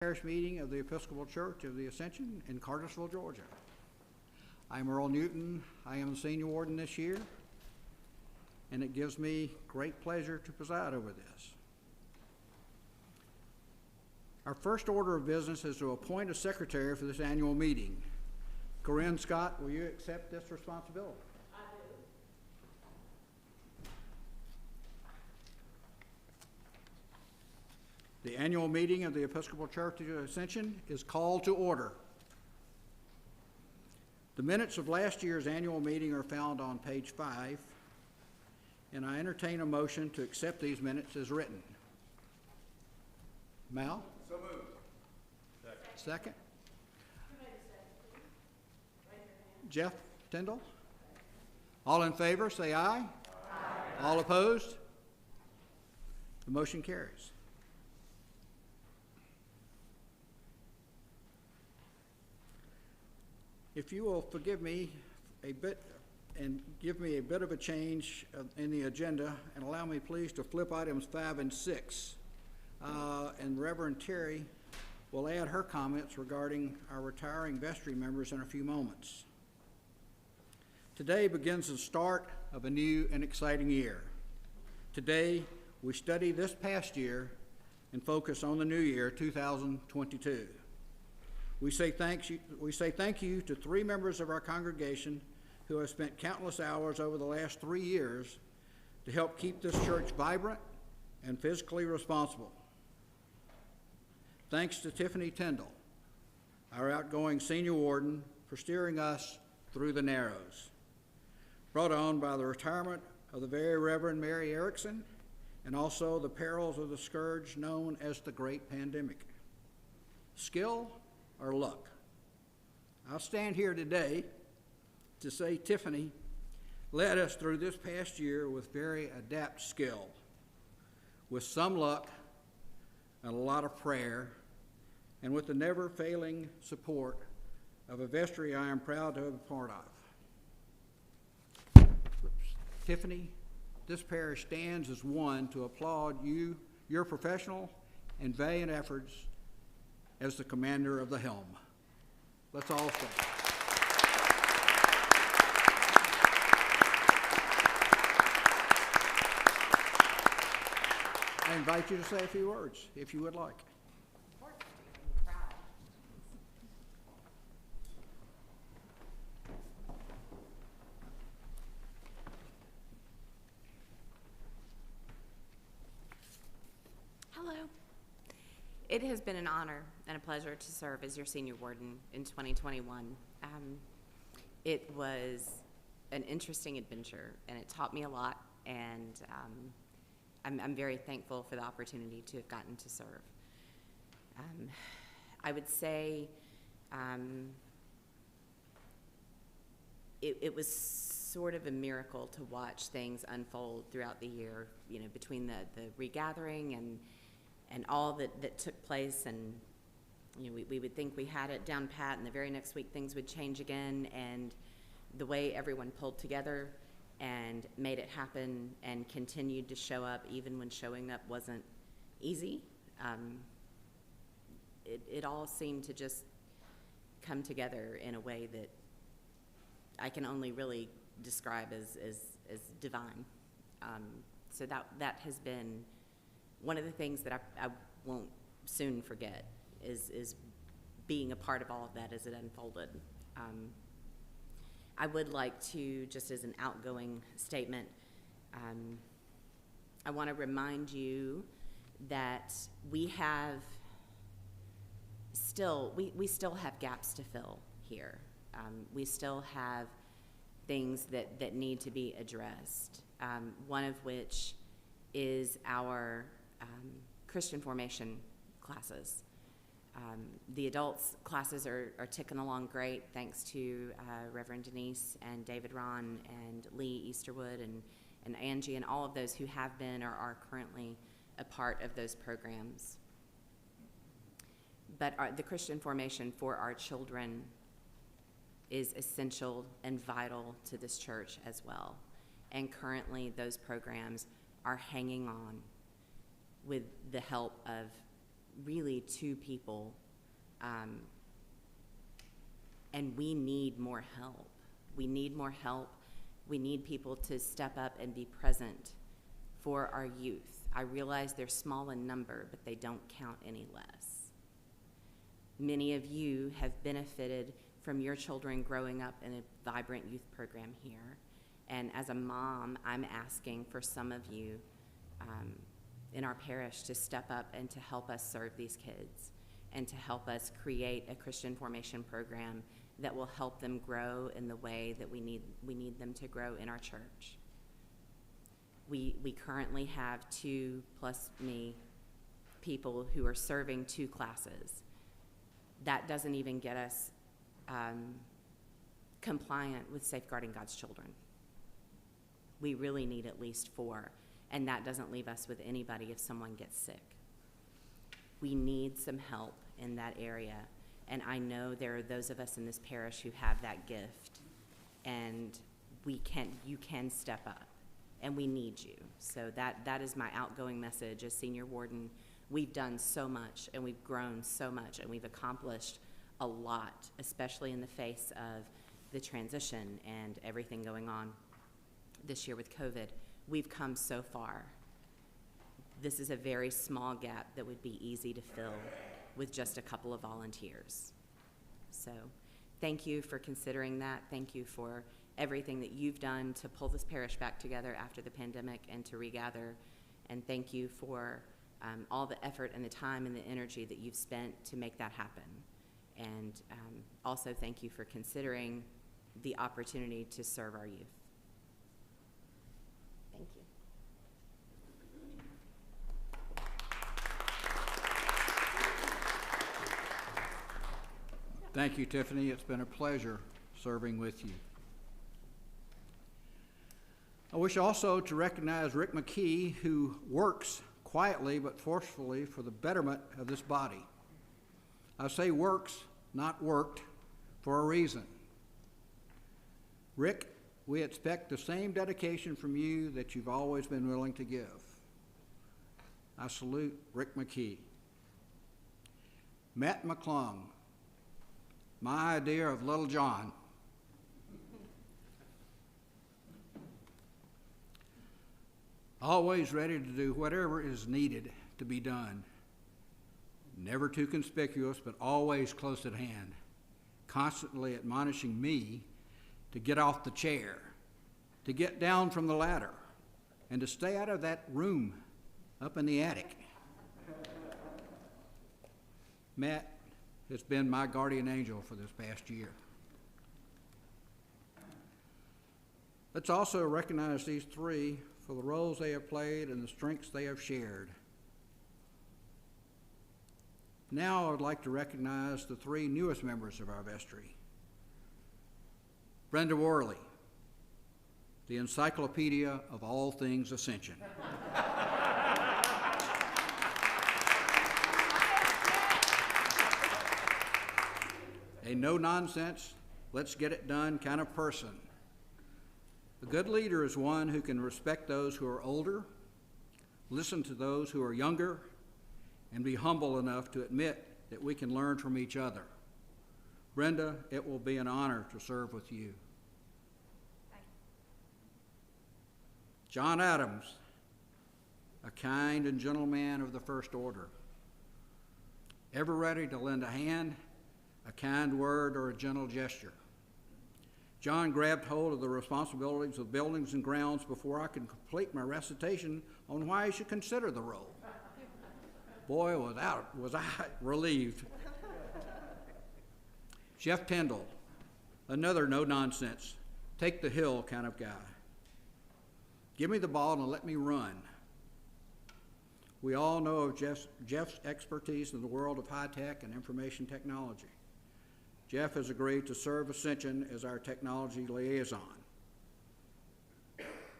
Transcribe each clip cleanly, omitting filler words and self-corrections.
Parish meeting of the Episcopal Church of the Ascension in Cartersville, Georgia. I'm Earl Newton. I am the senior warden this year, and it gives me great pleasure to preside over this. Our first order of business is to appoint a secretary for this annual meeting. Corinne Scott, will you accept this responsibility? The annual meeting of the Episcopal Church of the Ascension is called to order. The minutes of last year's annual meeting are found on page 5, and I entertain a motion to accept these minutes as written. Mal? So moved. Second? Jeff Tyndall? All in favor, say aye. Aye. All opposed? The motion carries. If you will forgive me a bit and give me a bit of a change in the agenda and allow me please to flip items 5 and 6. And Reverend Terry will add her comments regarding our retiring vestry members in a few moments. Today begins the start of a new and exciting year. Today we study this past year and focus on the new year, 2022. We say thank you to 3 members of our congregation who have spent countless hours over the last 3 years to help keep this church vibrant and fiscally responsible. Thanks to Tiffany Tyndall, our outgoing senior warden, for steering us through the narrows, brought on by the retirement of the very Reverend Mary Erickson and also the perils of the scourge known as the Great Pandemic. Skill or luck? I'll stand here today to say Tiffany led us through this past year with very adept skill, with some luck and a lot of prayer, and with the never-failing support of a vestry I am proud to have been part of. Tiffany, this parish stands as one to applaud you, your professional and valiant efforts as the commander of the helm. Let's all stand. I invite you to say a few words, if you would like. Hello. It has been an honor and a pleasure to serve as your senior warden in 2021. It was an interesting adventure, and it taught me a lot, and I'm very thankful for the opportunity to have gotten to serve. I would say it was sort of a miracle to watch things unfold throughout the year, you know, between the regathering and all that took place, and you know, we would think we had it down pat, and the very next week things would change again, and the way everyone pulled together and made it happen and continued to show up even when showing up wasn't easy. It all seemed to just come together in a way that I can only really describe as divine. So that has been one of the things that I won't soon forget is being a part of all of that as it unfolded. I would like to, just as an outgoing statement, I want to remind you that we still have gaps to fill here. We still have things that need to be addressed, one of which is our Christian formation classes. The adults classes are ticking along great, thanks to Reverend Denise and David Ron and Lee Easterwood and Angie and all of those who have been or are currently a part of those programs. But the Christian formation for our children is essential and vital to this church as well. And currently those programs are hanging on with the help of really 2 people, and we need more help. We need more help. We need people to step up and be present for our youth. I realize they're small in number, but they don't count any less. Many of you have benefited from your children growing up in a vibrant youth program here. And as a mom, I'm asking for some of you in our parish to step up and to help us serve these kids and to help us create a Christian formation program that will help them grow in the way that we need them to grow in our church. We currently have 2 plus me people who are serving 2 classes. That doesn't even get us compliant with safeguarding God's children. We really need at least 4, and that doesn't leave us with anybody if someone gets sick. We need some help in that area, and I know there are those of us in this parish who have that gift, and you can step up, and we need you. So that is my outgoing message as senior warden. We've done so much, and we've grown so much, and we've accomplished a lot, especially in the face of the transition and everything going on this year with COVID. We've come so far. This is a very small gap that would be easy to fill with just a couple of volunteers. So thank you for considering that. Thank you for everything that you've done to pull this parish back together after the pandemic and to regather. And thank you for all the effort and the time and the energy that you've spent to make that happen. And also thank you for considering the opportunity to serve our youth. Thank you. Thank you, Tiffany. It's been a pleasure serving with you. I wish also to recognize Rick McKee, who works quietly but forcefully for the betterment of this body. I say works, not worked, for a reason. Rick, we expect the same dedication from you that you've always been willing to give. I salute Rick McKee. Matt McClung, my idea of Little John. Always ready to do whatever is needed to be done. Never too conspicuous, but always close at hand, constantly admonishing me to get off the chair, to get down from the ladder, and to stay out of that room up in the attic. Matt has been my guardian angel for this past year. Let's also recognize these 3 for the roles they have played and the strengths they have shared. Now I would like to recognize the 3 newest members of our vestry. Brenda Worley, the encyclopedia of all things Ascension. A no-nonsense, let's get it done kind of person. A good leader is one who can respect those who are older, listen to those who are younger, and be humble enough to admit that we can learn from each other. Brenda, it will be an honor to serve with you. John Adams, a kind and gentle man of the first order, ever ready to lend a hand, a kind word, or a gentle gesture. John grabbed hold of the responsibilities of buildings and grounds before I could complete my recitation on why I should consider the role. Boy, was I relieved. Jeff Tyndall, another no-nonsense, take the hill kind of guy. Give me the ball and let me run. We all know of Jeff's expertise in the world of high-tech and information technology. Jeff has agreed to serve Ascension as our technology liaison.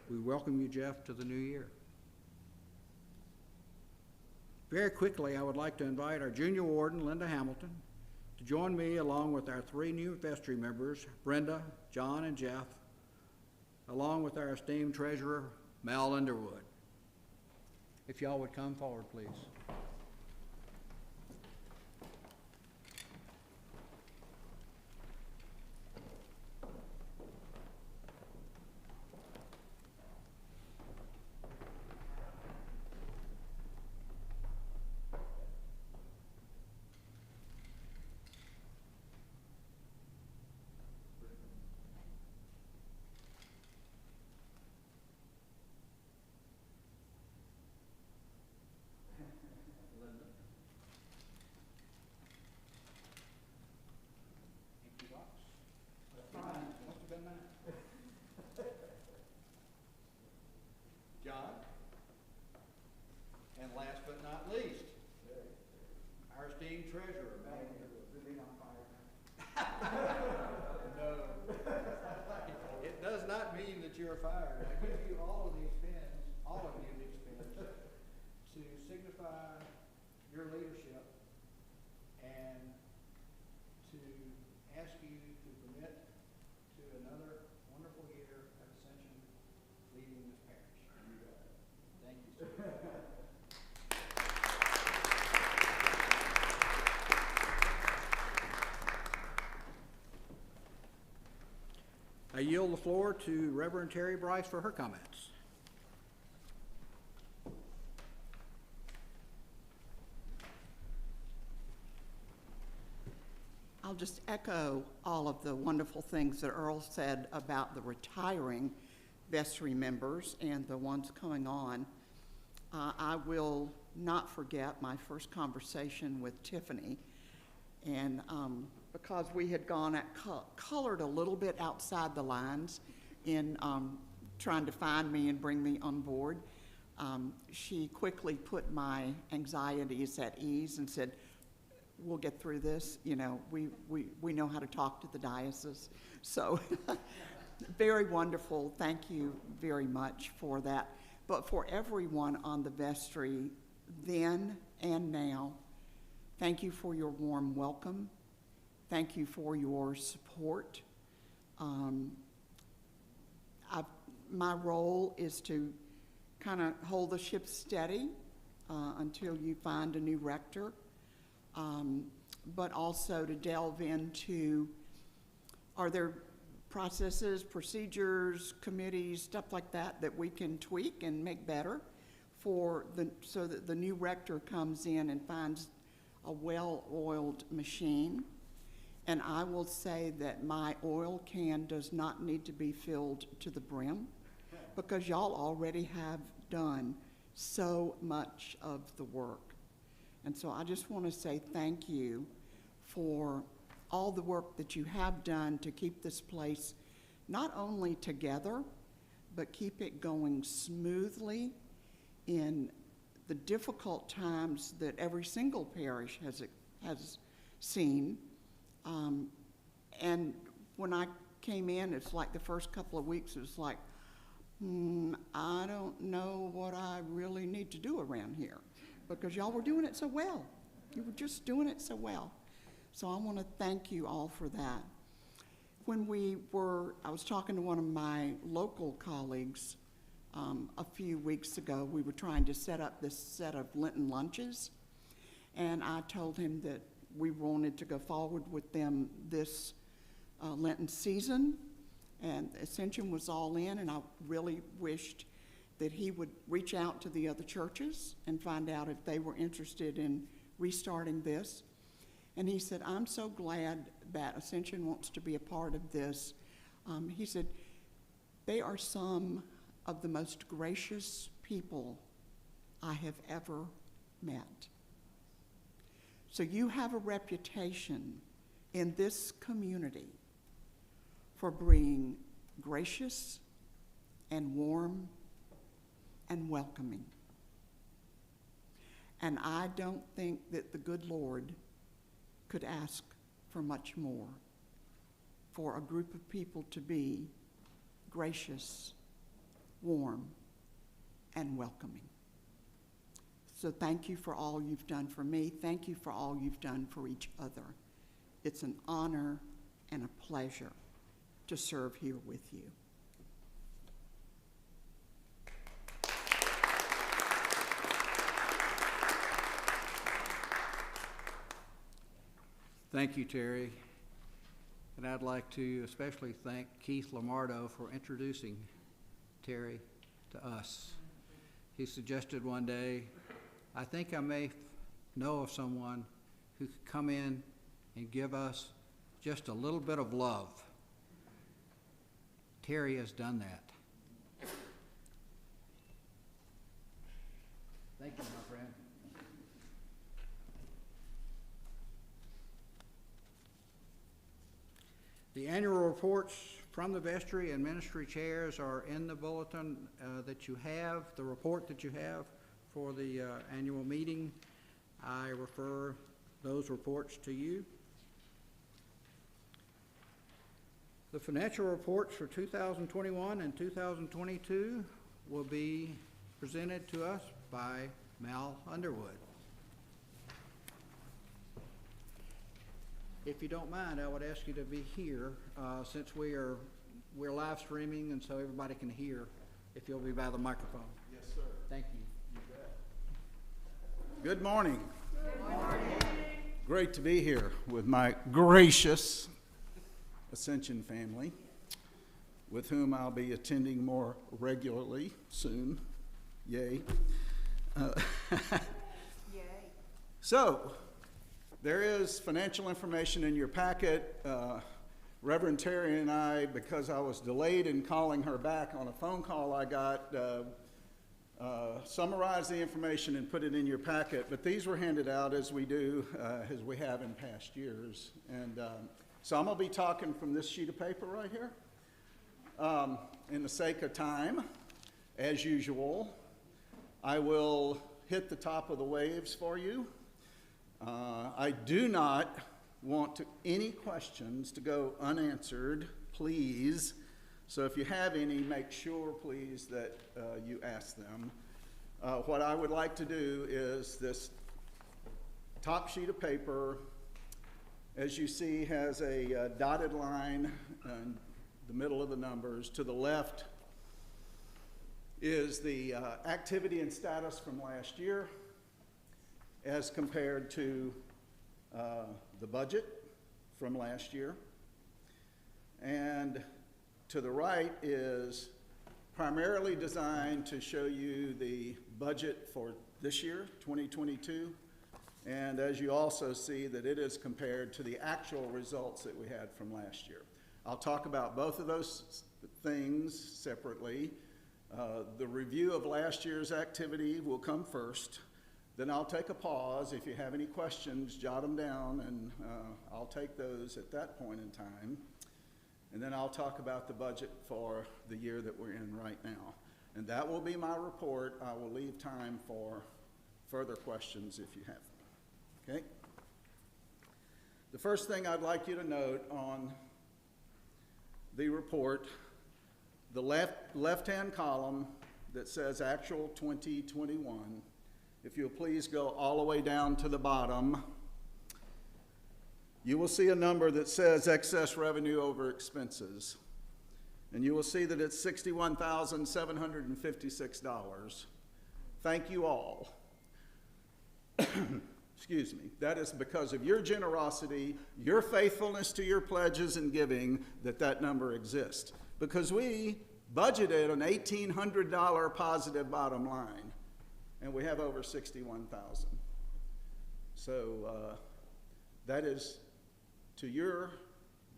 We welcome you, Jeff, to the new year. Very quickly, I would like to invite our junior warden, Linda Hamilton, to join me along with our 3 new vestry members, Brenda, John, and Jeff, along with our esteemed treasurer, Mal Underwood. If y'all would come forward, please. treasurer back here with the on fire. No. It does not mean that you're fired. I give you all of these pens, all of you these pens, to signify your leadership and to ask you to commit to another wonderful year at Ascension leading this parish. Thank you, sir. I yield the floor to Reverend Terry Bryce for her comments. I'll just echo all of the wonderful things that Earl said about the retiring vestry members and the ones coming on. I will not forget my first conversation with Tiffany, and because we had gone at colored a little bit outside the lines in trying to find me and bring me on board, she quickly put my anxieties at ease and said, we'll get through this. You know, we know how to talk to the diocese. So very wonderful. Thank you very much for that. But for everyone on the vestry then and now, thank you for your warm welcome. Thank you for your support. My role is to kind of hold the ship steady until you find a new rector, but also to delve into, are there processes, procedures, committees, stuff like that that we can tweak and make better so that the new rector comes in and finds a well-oiled machine. And I will say that my oil can does not need to be filled to the brim, because y'all already have done so much of the work. And so I just want to say thank you for all the work that you have done to keep this place not only together, but keep it going smoothly in the difficult times that every single parish has seen. And when I came in, it's like the first couple of weeks, it was like, I don't know what I really need to do around here, because y'all were doing it so well. You were just doing it so well. So I want to thank you all for that. I was talking to one of my local colleagues a few weeks ago. We were trying to set up this set of Lenten lunches, and I told him that we wanted to go forward with them this Lenten season, and Ascension was all in, and I really wished that he would reach out to the other churches and find out if they were interested in restarting this. And he said, I'm so glad that Ascension wants to be a part of this. He said, they are some of the most gracious people I have ever met. So you have a reputation in this community for being gracious and warm and welcoming. And I don't think that the good Lord could ask for much more for a group of people to be gracious, warm, and welcoming. So thank you for all you've done for me. Thank you for all you've done for each other. It's an honor and a pleasure to serve here with you. Thank you, Terry. And I'd like to especially thank Keith Lamardo for introducing Terry to us. He suggested one day, I think I may know of someone who could come in and give us just a little bit of love. Terry has done that. Thank you, my friend. The annual reports from the vestry and ministry chairs are in the bulletin that you have, the report that you have for the annual meeting. I refer those reports to you. The financial reports for 2021 and 2022 will be presented to us by Mal Underwood. If you don't mind, I would ask you to be here, since we're live streaming and so everybody can hear, if you'll be by the microphone. Yes, sir. Thank you. You bet. Good morning. Good morning. Great to be here with my gracious Ascension family, with whom I'll be attending more regularly soon. Yay. Yay. So, there is financial information in your packet. Reverend Terry and I, because I was delayed in calling her back on a phone call I got, summarized the information and put it in your packet. But these were handed out as we do, as we have in past years. And so I'm going to be talking from this sheet of paper right here. In the sake of time, as usual, I will hit the top of the waves for you. I do not want any questions to go unanswered, please. So if you have any, make sure, please, that you ask them. What I would like to do is this top sheet of paper, as you see, has a dotted line in the middle of the numbers. To the left is the activity and status from last year as compared to the budget from last year. And to the right is primarily designed to show you the budget for this year, 2022. And as you also see, that it is compared to the actual results that we had from last year. I'll talk about both of those things separately. The review of last year's activity will come first. Then I'll take a pause. If you have any questions, jot them down, and I'll take those at that point in time. And then I'll talk about the budget for the year that we're in right now. And that will be my report. I will leave time for further questions if you have them. Okay? The first thing I'd like you to note on the report, the left-hand column that says actual 2021, if you'll please go all the way down to the bottom, you will see a number that says excess revenue over expenses. And you will see that it's $61,756. Thank you all. Excuse me. That is because of your generosity, your faithfulness to your pledges and giving, that number exists. Because we budgeted an $1,800 positive bottom line, and we have over 61,000. So that is to your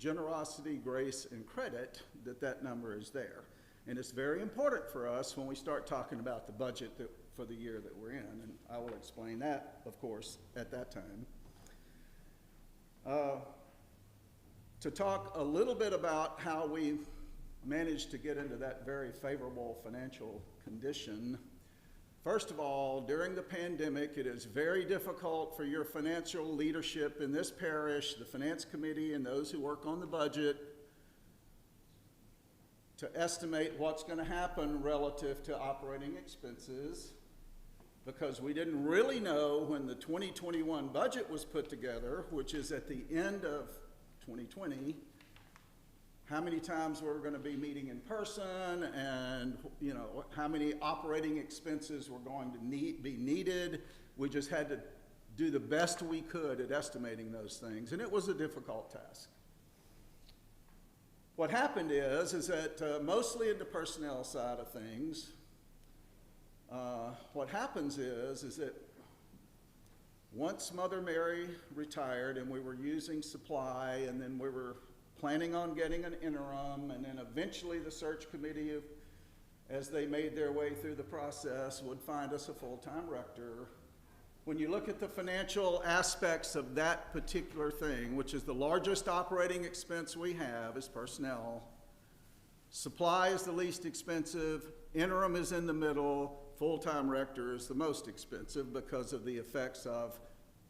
generosity, grace, and credit that number is there. And it's very important for us when we start talking about the budget for the year that we're in, and I will explain that, of course, at that time. To talk a little bit about how we managed to get into that very favorable financial condition. First of all, during the pandemic, it is very difficult for your financial leadership in this parish, the finance committee, and those who work on the budget to estimate what's going to happen relative to operating expenses, because we didn't really know when the 2021 budget was put together, which is at the end of 2020, how many times we're going to be meeting in person, and how many operating expenses were going to be needed. We just had to do the best we could at estimating those things, and it was a difficult task. What happened is that mostly in the personnel side of things, what happens is that once Mother Mary retired and we were using supply, and then we were planning on getting an interim, and then eventually the search committee, as they made their way through the process, would find us a full-time rector. When you look at the financial aspects of that particular thing, which is the largest operating expense we have is personnel, supply is the least expensive, interim is in the middle, full-time rector is the most expensive because of the effects of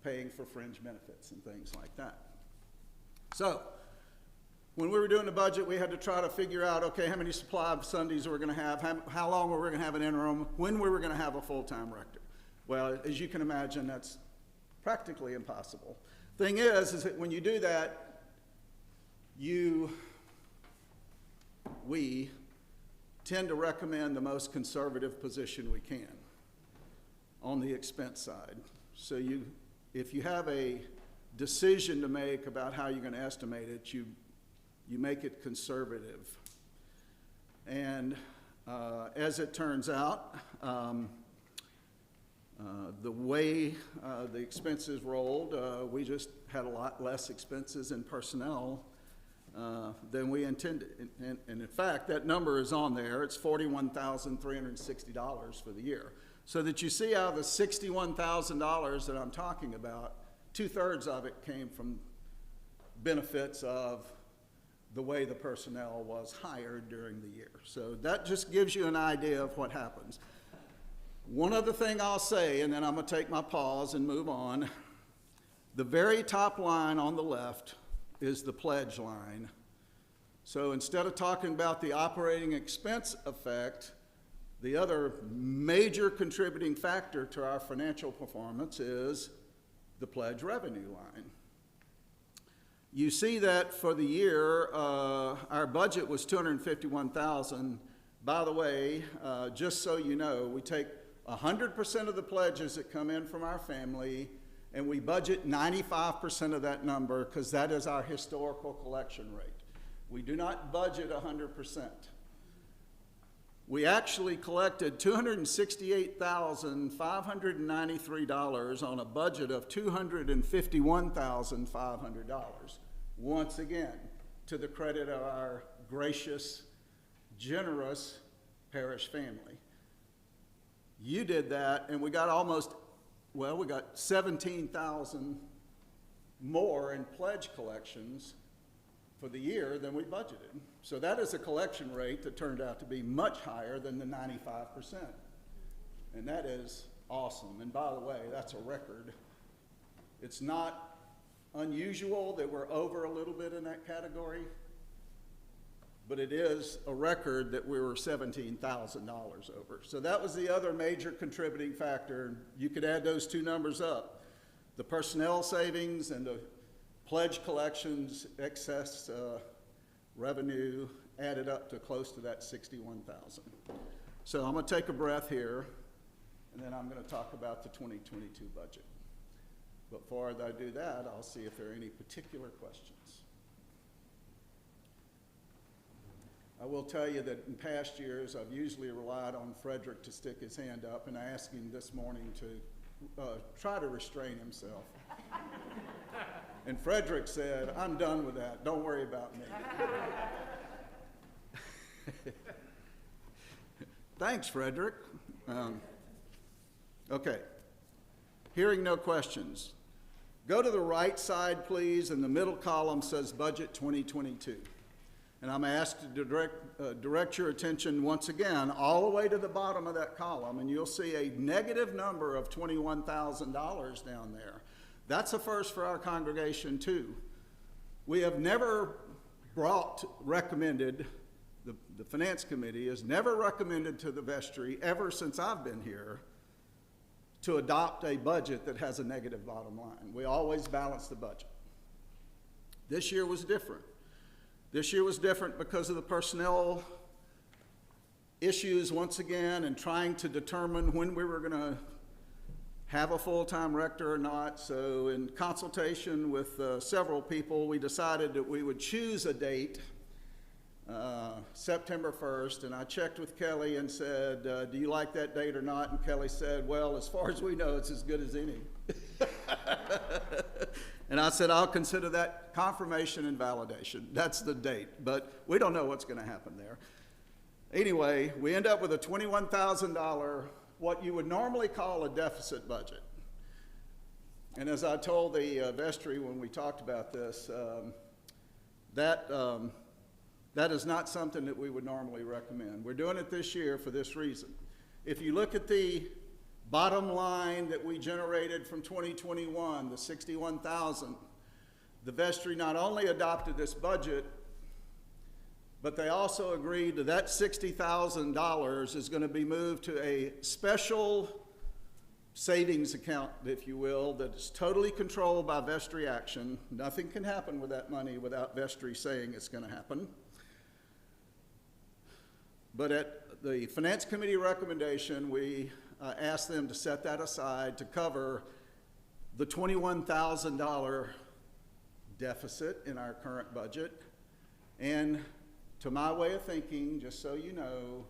paying for fringe benefits and things like that. So, when we were doing the budget, we had to try to figure out, okay, how many supply of Sundays we're gonna have, how long we were gonna have an interim, when we were gonna have a full-time rector. Well, as you can imagine, that's practically impossible. Thing is that when you do that, we tend to recommend the most conservative position we can on the expense side. So if you have a decision to make about how you're going to estimate it, you make it conservative. And as it turns out, the way the expenses rolled, we just had a lot less expenses in personnel than we intended. And in fact, that number is on there. It's $41,360 for the year. So that you see out of the $61,000 that I'm talking about, 2/3 of it came from benefits of the way the personnel was hired during the year. So that just gives you an idea of what happens. One other thing I'll say, and then I'm going to take my pause and move on. The very top line on the left is the pledge line. So instead of talking about the operating expense effect, the other major contributing factor to our financial performance is the pledge revenue line. You see that for the year, our budget was $251,000. By the way, just so you know, we take 100% of the pledges that come in from our family, and we budget 95% of that number because that is our historical collection rate. We do not budget 100%. We actually collected $268,593 on a budget of $251,500. Once again, to the credit of our gracious, generous parish family. You did that, and we got we got 17,000 more in pledge collections for the year than we budgeted. So that is a collection rate that turned out to be much higher than the 95%. And that is awesome. And by the way, that's a record. It's not unusual that we're over a little bit in that category, but it is a record that we were $17,000 over. So that was the other major contributing factor. You could add those two numbers up. The personnel savings and the pledge collections excess revenue added up to close to that $61,000. So I'm going to take a breath here, and then I'm going to talk about the 2022 budget. But before I do that, I'll see if there are any particular questions. I will tell you that in past years, I've usually relied on Frederick to stick his hand up, and I asked him this morning to try to restrain himself. And Frederick said, "I'm done with that. Don't worry about me." Thanks, Frederick. Okay. Hearing no questions. Go to the right side, please, and the middle column says Budget 2022. And I'm asked to direct your attention once again all the way to the bottom of that column, and you'll see a negative number of $21,000 down there. That's a first for our congregation, too. We have never recommended, the Finance Committee has never recommended to the vestry, ever since I've been here, to adopt a budget that has a negative bottom line. We always balance the budget. This year was different. This year was different because of the personnel issues once again and trying to determine when we were going to have a full-time rector or not. So in consultation with several people, we decided that we would choose a date, September 1st, and I checked with Kelly and said, do you like that date or not? And Kelly said, well, as far as we know, it's as good as any. And I said, I'll consider that confirmation and validation. That's the date, but we don't know what's going to happen there. Anyway, we end up with a $21,000, what you would normally call a deficit budget. And as I told the vestry when we talked about this, that is not something that we would normally recommend. We're doing it this year for this reason. If you look at the bottom line that we generated from 2021, the $61,000, the vestry not only adopted this budget, but they also agreed that that $60,000 is going to be moved to a special savings account, if you will, that is totally controlled by vestry action. Nothing can happen with that money without vestry saying it's going to happen. But at the Finance Committee recommendation, we asked them to set that aside to cover the $21,000 deficit in our current budget. And to my way of thinking, just so you know,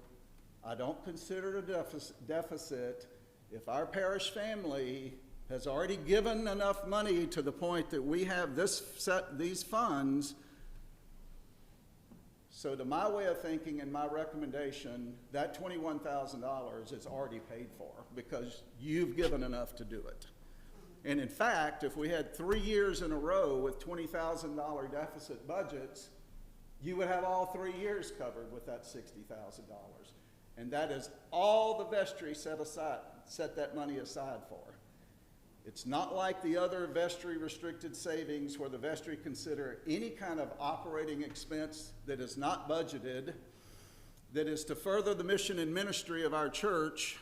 I don't consider it a deficit if our parish family has already given enough money to the point that we have these funds. So to my way of thinking and my recommendation, that $21,000 is already paid for because you've given enough to do it. And in fact, if we had 3 years in a row with $20,000 deficit budgets, you would have all 3 years covered with that $60,000. And that is all the vestry set that money aside for. It's not like the other vestry restricted savings where the vestry consider any kind of operating expense that is not budgeted, that is to further the mission and ministry of our church.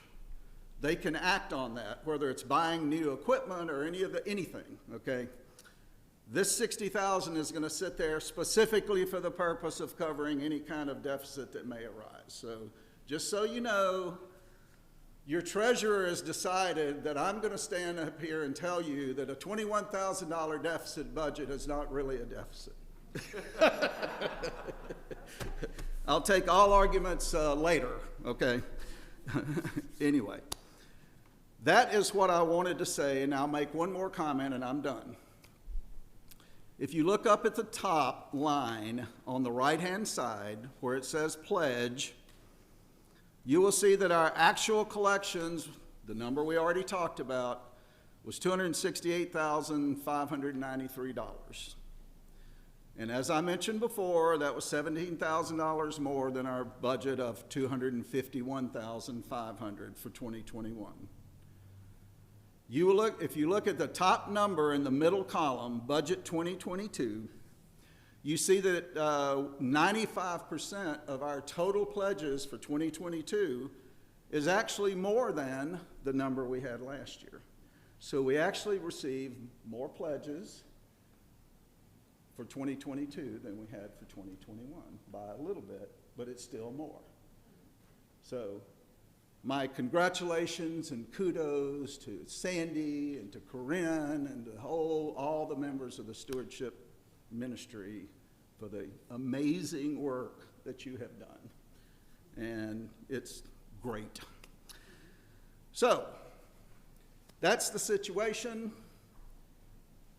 They can act on that, whether it's buying new equipment or anything, okay? This $60,000 is going to sit there specifically for the purpose of covering any kind of deficit that may arise. So just so you know, your treasurer has decided that I'm going to stand up here and tell you that a $21,000 deficit budget is not really a deficit. I'll take all arguments later, okay? Anyway, that is what I wanted to say, and I'll make one more comment and I'm done. If you look up at the top line on the right-hand side where it says pledge, you will see that our actual collections, the number we already talked about, was $268,593. And as I mentioned before, that was $17,000 more than our budget of $251,500 for 2021. If you look at the top number in the middle column, budget 2022, you see that 95% of our total pledges for 2022 is actually more than the number we had last year. So we actually received more pledges for 2022 than we had for 2021 by a little bit, but it's still more. So my congratulations and kudos to Sandy and to Corinne and to all the members of the stewardship ministry for the amazing work that you have done. And it's great. So, that's the situation.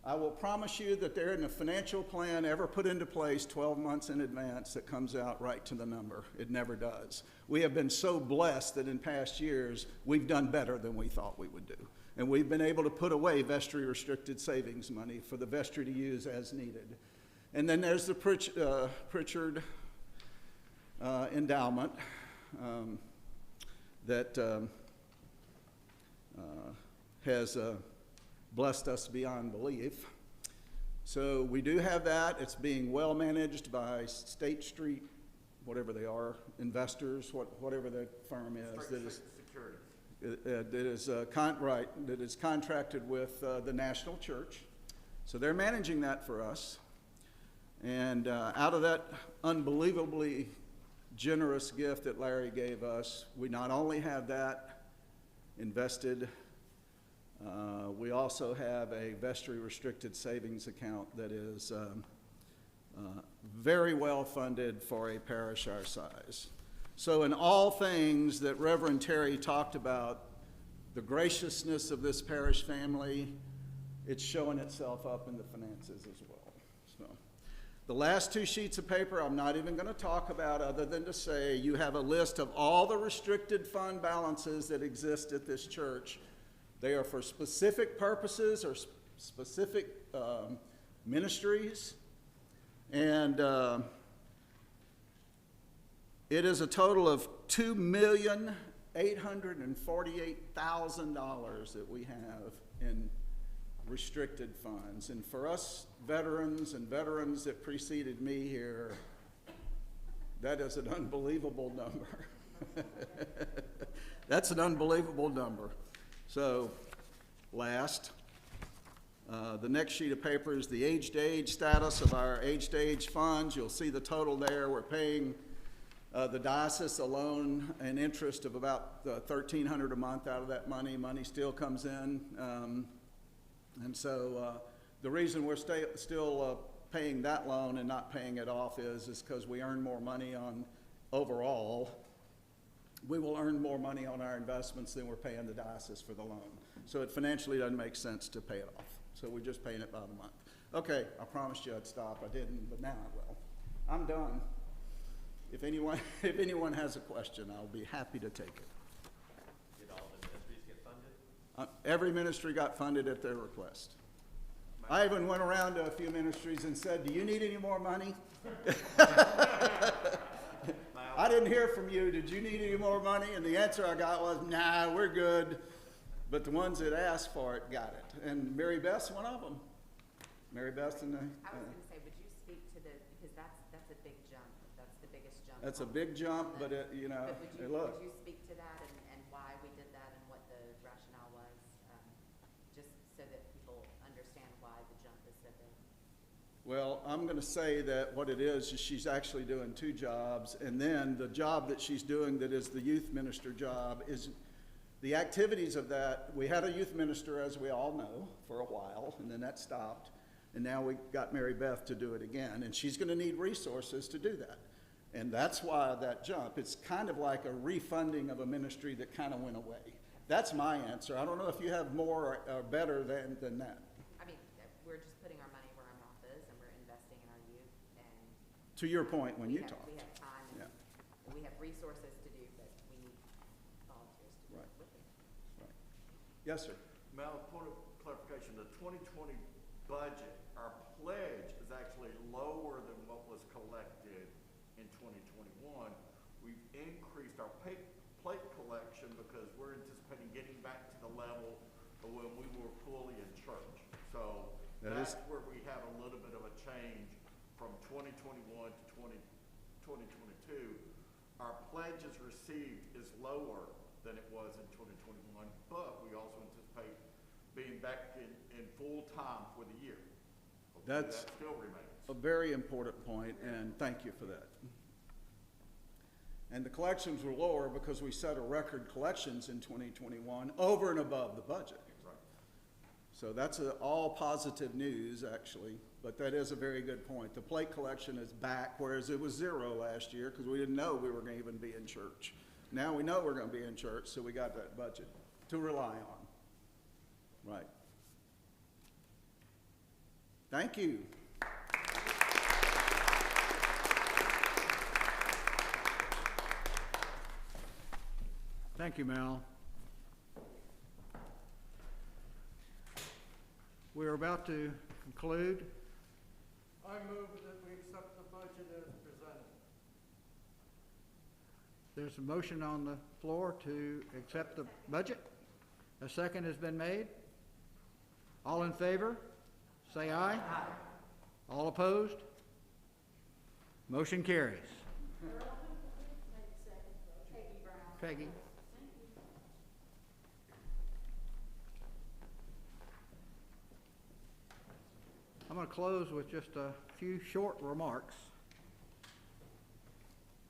I will promise you that there isn't a financial plan ever put into place 12 months in advance that comes out right to the number. It never does. We have been so blessed that in past years, we've done better than we thought we would do. And we've been able to put away vestry restricted savings money for the vestry to use as needed. And then there's the Pritchard endowment that has blessed us beyond belief. So we do have that. It's being well managed by State Street, whatever they are, investors, whatever the firm is. That is contracted with the national church. So they're managing that for us. And out of that unbelievably generous gift that Larry gave us, we not only have that invested, we also have a vestry restricted savings account that is very well funded for a parish our size. So in all things that Reverend Terry talked about, the graciousness of this parish family, it's showing itself up in the finances as well. So the last two sheets of paper I'm not even going to talk about, other than to say you have a list of all the restricted fund balances that exist at this church. They are for specific purposes or specific ministries. And it is a total of $2,088,000 $848,000 that we have in restricted funds. And for us veterans and veterans that preceded me here, that is an unbelievable number. That's an unbelievable number. So, last, the next sheet of paper is the age-to-age status of our age-to-age funds. You'll see the total there. We're paying the diocese alone an interest of about $1,300 a month out of that money. Money still comes in. And so the reason we're still paying that loan and not paying it off is because we earn more money on overall. We will earn more money on our investments than we're paying the diocese for the loan. So it financially doesn't make sense to pay it off. So we're just paying it by the month. Okay, I promised you I'd stop. I didn't, but now I will. I'm done. If anyone has a question, I'll be happy to take it. Did all the ministries get funded? Every ministry got funded at their request. I even went around to a few ministries and said, do you need any more money? I didn't hear from you. Did you need any more money? And the answer I got was, nah, we're good. But the ones that asked for it got it. And Mary Beth's one of them. Mary Beth and I was gonna say, would you speak to because that's a big jump. That's the biggest jump. that's a big jump, but it, you know, But look. would you speak to that and why we did that and what the rationale was? Just so that people understand why the jump is so big. Well, I'm going to say that what it is she's actually doing two jobs, and then the job that she's doing that is the youth minister job is the activities of that. We had a youth minister, as we all know, for a while, and then that stopped, and now we got Mary Beth to do it again, and she's going to need resources to do that. And that's why that jump. It's kind of like a refunding of a ministry that kind of went away. That's my answer. I don't know if you have more or better than that. I mean, we're just putting our money where our mouth is and we're investing in our youth and. To your point when we you have- talked. We have time and we have resources to do, but we need volunteers to do Right. it with it. Right. Yes, sir. Mel, point of clarification, the 2020 budget, our pledge is actually lower than what was collected in 2021. We've increased our plate collection because we're anticipating getting back to the level of when we were fully in church. So that's where we have a little bit of a change from 2021 to 2022. Our pledges received is lower than it was in 2021, but we also anticipate being back in full time for the year. Hopefully That's that still remains. a very important point, and thank you for that. And the collections were lower because we set a record collections in 2021 over and above the budget. Right. So that's all positive news, actually, but that is a very good point. The plate collection is back, whereas it was zero last year because we didn't know we were going to even be in church. Now we know we're going to be in church, so we got that budget to rely on. Right. Thank you. Thank you, Mel. We're about to conclude. I move that we accept the budget as presented. There's a motion on the floor to accept the budget. A second has been made. All in favor, say aye. Aye. All opposed? Motion carries. Peggy. I'm going to close with just a few short remarks.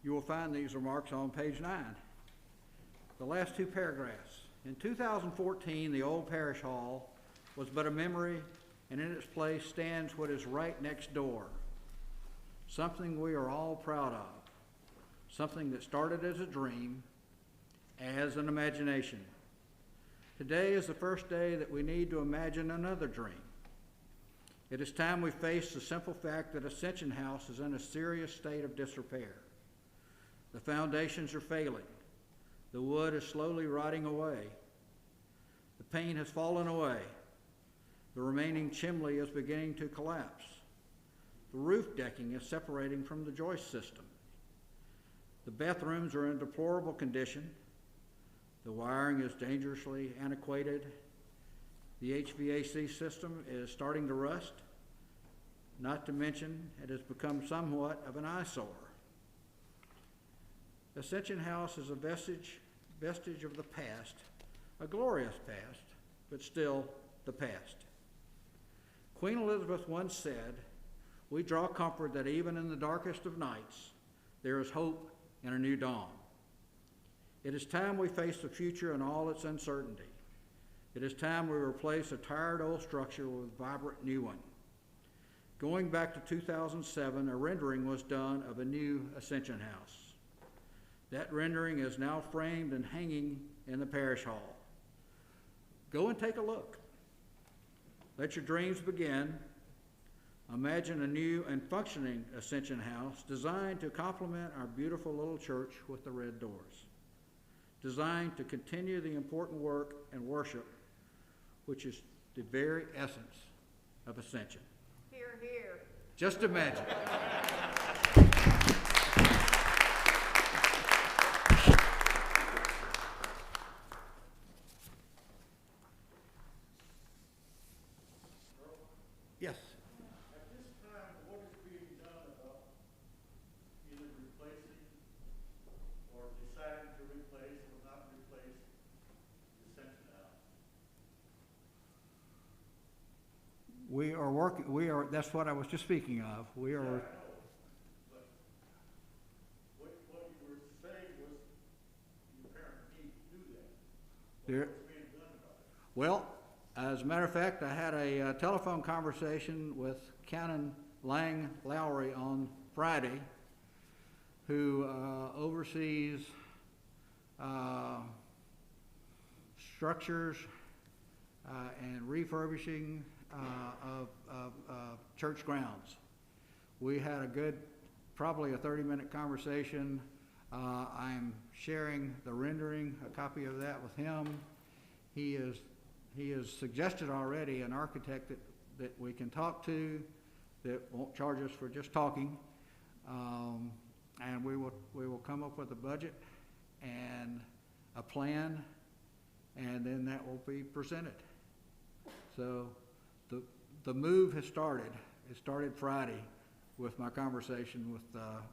You will find these remarks on page 9. The last two paragraphs. In 2014, the old parish hall was but a memory, and in its place stands what is right next door. Something we are all proud of. Something that started as a dream, as an imagination. Today is the first day that we need to imagine another dream. It is time we face the simple fact that Ascension House is in a serious state of disrepair. The foundations are failing. The wood is slowly rotting away. The paint has fallen away. The remaining chimney is beginning to collapse. The roof decking is separating from the joist system. The bathrooms are in deplorable condition. The wiring is dangerously antiquated. The HVAC system is starting to rust. Not to mention, it has become somewhat of an eyesore. Ascension House is a vestige of the past, a glorious past, but still the past. Queen Elizabeth once said, "We draw comfort that even in the darkest of nights, there is hope and a new dawn." It is time we face the future and all its uncertainty. It is time we replace a tired old structure with a vibrant new one. Going back to 2007, a rendering was done of a new Ascension House. That rendering is now framed and hanging in the parish hall. Go and take a look. Let your dreams begin. Imagine a new and functioning Ascension House designed to complement our beautiful little church with the red doors. Designed to continue the important work and worship, which is the very essence of Ascension. Hear, hear. Just imagine. Yes. At this time, what is being done about either replacing or deciding to replace or not replace the Ascension House? That's what I was just speaking of. We are, I know, but what you were saying was you apparently need to do that. there, What's being done about it? well, as a matter of fact, I had a telephone conversation with Canon Lang Lowry on Friday, who oversees structures and refurbishing of church grounds. We had a good, probably a 30-minute conversation. I'm sharing the rendering, a copy of that with him. He has suggested already an architect that we can talk to that won't charge us for just talking. And we will come up with a budget and a plan, and then that will be presented. So the move has started. It started Friday with my conversation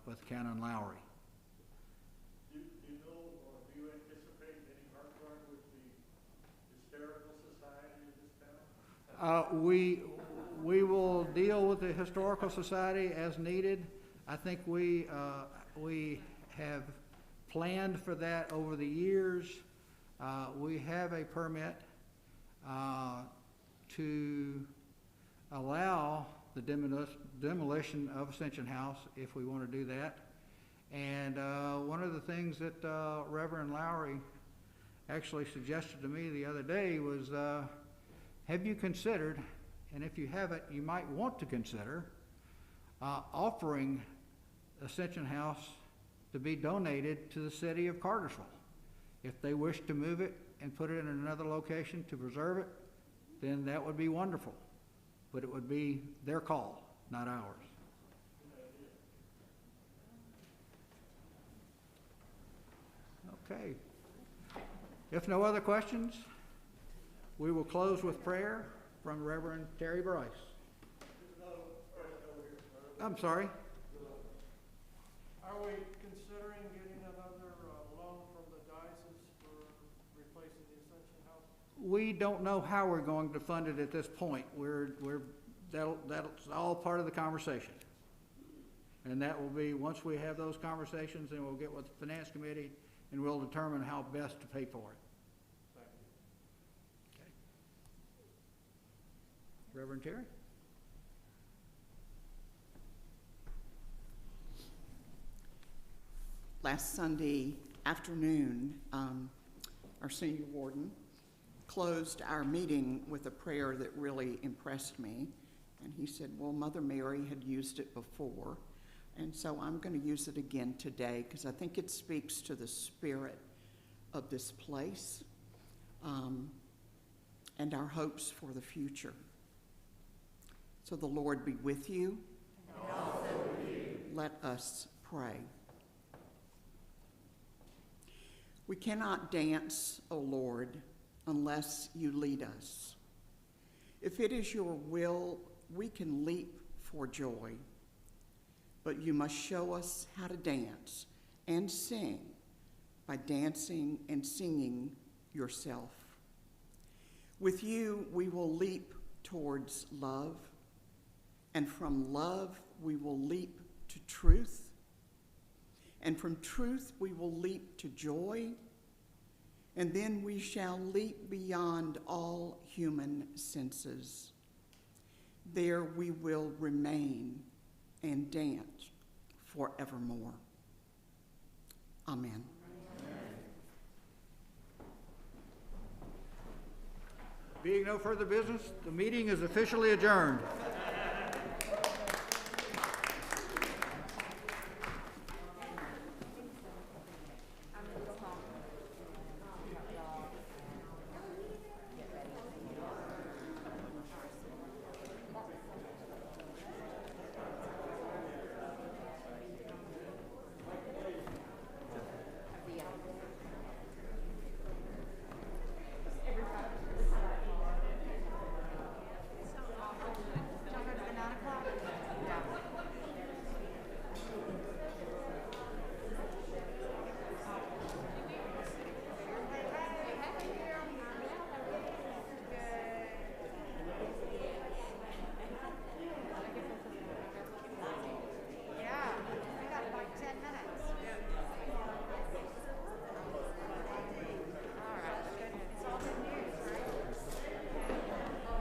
with Canon Lowry. Do you know or do you anticipate any heartburn with the Hysterical Society in this town? We will deal with the Historical Society as needed. I think we have planned for that over the years. We have a permit to allow the demolition of Ascension House if we want to do that. And one of the things that Reverend Lowry actually suggested to me the other day was, have you considered, and if you haven't, you might want to consider, offering Ascension House to be donated to the city of Cartersville. If they wish to move it and put it in another location to preserve it, then that would be wonderful. But it would be their call, not ours. Okay. If no other questions, we will close with prayer from Reverend Terry Bryce. I'm sorry. Are we considering getting another loan from the diocese for replacing the Ascension House? We don't know how we're going to fund it at this point. That's all part of the conversation. And that will be, once we have those conversations, then we'll get with the finance committee and we'll determine how best to pay for it. Thank you. Okay. Reverend Terry? Last Sunday afternoon, our senior warden closed our meeting with a prayer that really impressed me. And he said, well, Mother Mary had used it before, and so I'm going to use it again today because I think it speaks to the spirit of this place and our hopes for the future. So the Lord be with you. And also with you. Let us pray. We cannot dance, O Lord, unless you lead us. If it is your will, we can leap for joy, but you must show us how to dance and sing by dancing and singing yourself. With you, we will leap towards love, and from love, we will leap to truth, and from truth, we will leap to joy, and then we shall leap beyond all human senses. There we will remain and dance forevermore. Amen. Being no further business, the meeting is officially adjourned.